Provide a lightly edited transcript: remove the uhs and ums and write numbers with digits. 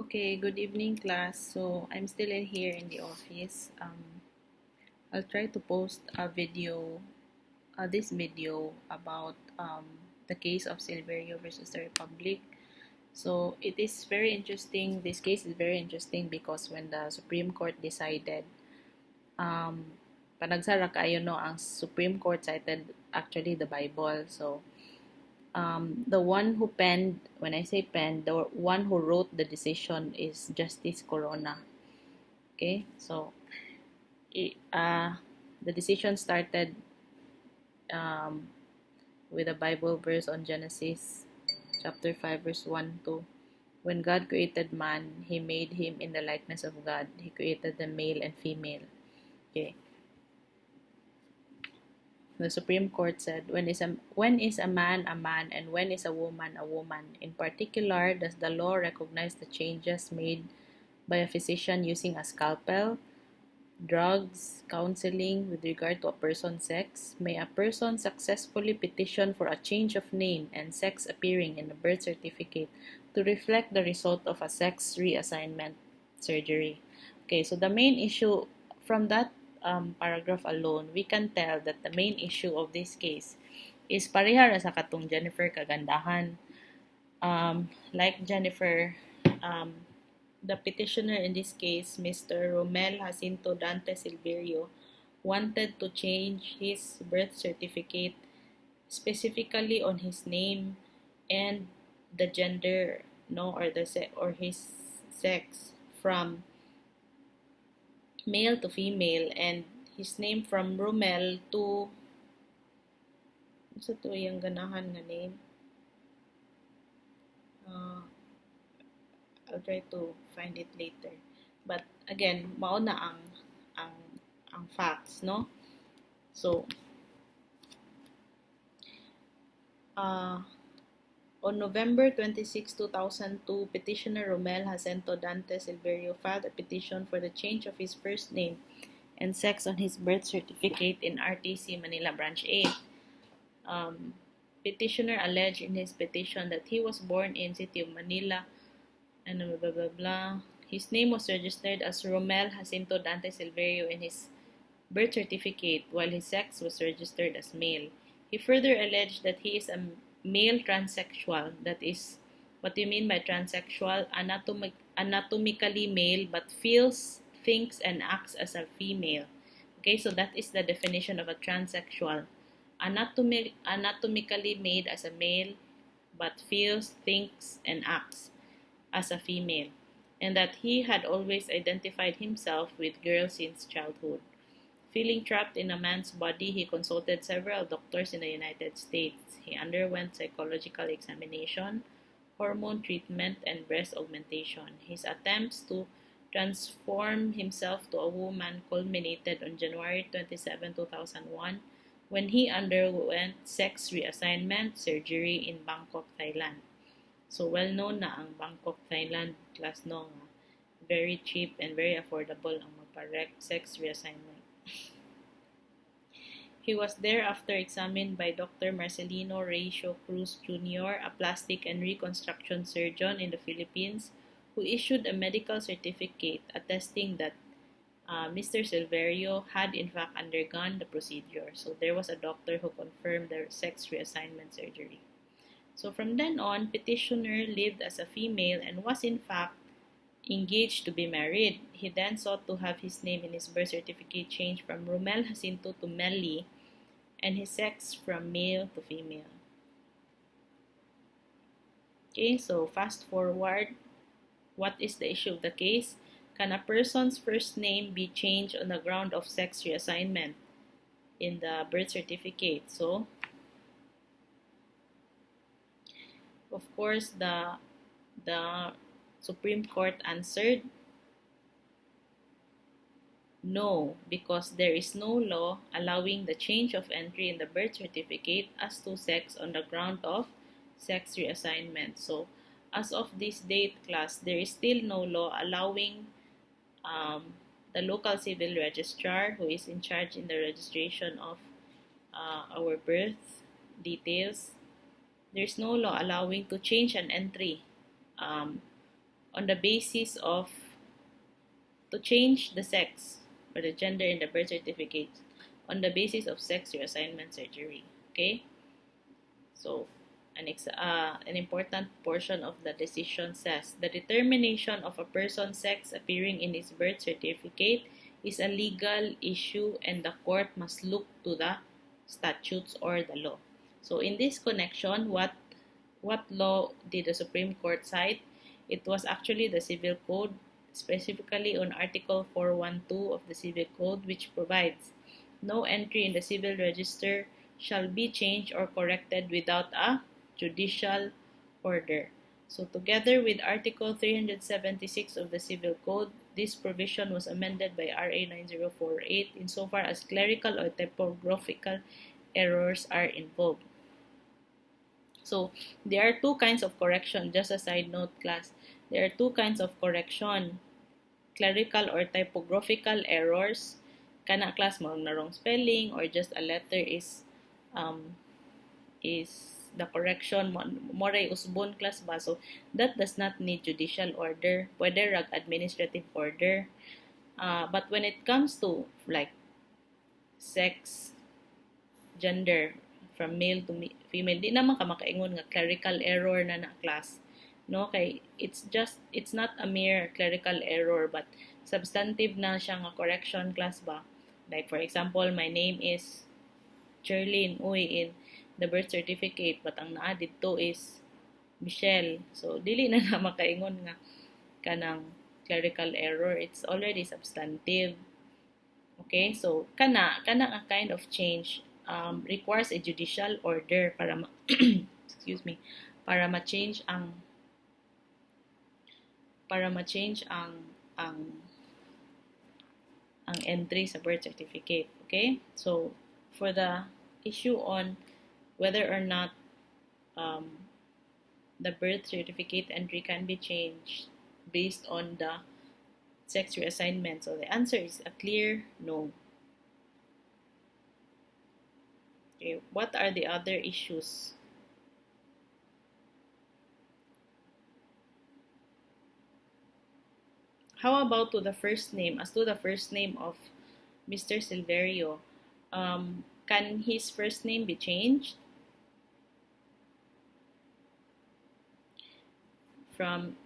Okay, good evening class. So I'm still in here in the office. I'll try to post a video, this video about the case of Silverio versus the Republic. So it is very interesting. This case is very interesting because when the Supreme Court decided, panagsara kayo no, ang Supreme Court cited actually the Bible. So the one who penned, when I say penned, the one who wrote the decision is Justice Corona. Okay, so the decision started with a Bible verse on Genesis chapter 5 verse 1 to when God created man, he made him in the likeness of God. He created them male and female. Okay. The Supreme Court said, when is a man a man and when is a woman a woman? In particular, does the law recognize the changes made by a physician using a scalpel, drugs, counseling with regard to a person's sex? May a person successfully petition for a change of name and sex appearing in a birth certificate to reflect the result of a sex reassignment surgery? Okay, so the main issue from that paragraph alone, we can tell that the main issue of this case is parehara sa katong Jennifer kagandahan. Like Jennifer, the petitioner in this case, Mr. Romel Jacinto Dante Silverio, wanted to change his birth certificate specifically on his name and the gender, no, or his sex from male to female, and his name from Romel to sa to yung ganahan nga name. I'll try to find it later. But again, mauna ang facts, no? So on November 26, 2002, petitioner Romel Jacinto Dante Silverio filed a petition for the change of his first name and sex on his birth certificate in RTC Manila Branch 8. Petitioner alleged in his petition that he was born in City of Manila and blah blah blah. His name was registered as Romel Jacinto Dante Silverio in his birth certificate, while his sex was registered as male. He further alleged that he is a male transsexual. That is, what do you mean by transsexual? Anatomically male but feels, thinks, and acts as a female. Okay, so that is the definition of a transsexual. Anatomically made as a male but feels, thinks, and acts as a female, and that he had always identified himself with girls since childhood. Feeling trapped in a man's body, he consulted several doctors in the United States. He underwent psychological examination, hormone treatment, and breast augmentation. His attempts to transform himself to a woman culminated on January 27, 2001, when he underwent sex reassignment surgery in Bangkok, Thailand. So well known na ang Bangkok, Thailand class no nga. Very cheap and very affordable ang sex reassignment. He was thereafter examined by Dr. Marcelino Recio Cruz Jr., a plastic and reconstruction surgeon in the Philippines, who issued a medical certificate attesting that Mr. Silverio had in fact undergone the procedure. So there was a doctor who confirmed the sex reassignment surgery. So from then on, petitioner lived as a female and was in fact engaged to be married. He then sought to have his name in his birth certificate changed from Romel Jacinto to Melly and his sex from male to female. Okay, so fast forward. What is the issue of the case? Can a person's first name be changed on the ground of sex reassignment in the birth certificate? So, of course, the Supreme Court answered no, because there is no law allowing the change of entry in the birth certificate as to sex on the ground of sex reassignment. So, as of this date, class, there is still no law allowing the local civil registrar, who is in charge in the registration of our birth details. There's no law allowing to change an entry on the basis of to change the sex or the gender in the birth certificate on the basis of sex reassignment surgery. Okay? So, an important portion of the decision says the determination of a person's sex appearing in his birth certificate is a legal issue and the court must look to the statutes or the law. So, in this connection, what law did the Supreme Court cite? It was actually the Civil Code, specifically on Article 412 of the Civil Code, which provides no entry in the civil register shall be changed or corrected without a judicial order. So together with Article 376 of the Civil Code, this provision was amended by RA 9048 insofar as clerical or typographical errors are involved. So there are two kinds of correction, just a side note class. There are two kinds of correction, clerical or typographical errors. Kana class mo na wrong spelling or just a letter is the correction moray usbon class ba, so that does not need judicial order, pwede rag administrative order. But when it comes to like sex, gender from male to female, di naman ka makaingon nga clerical error na class, no? Kay it's not a mere clerical error but substantive na siya nga correction class ba. Like for example, my name is Cherlyn, in the birth certificate, but ang naa dito is Michelle. So dili na makaingon nga kanang clerical error, it's already substantive. Okay, so kana a kind of change requires a judicial order para excuse me, para ma-change ang entry sa birth certificate. Okay, so for the issue on whether or not the birth certificate entry can be changed based on the sex reassignment, so the answer is a clear no. Okay, what are the other issues? How about to the first name? As to the first name of Mr. Silverio, can his first name be changed from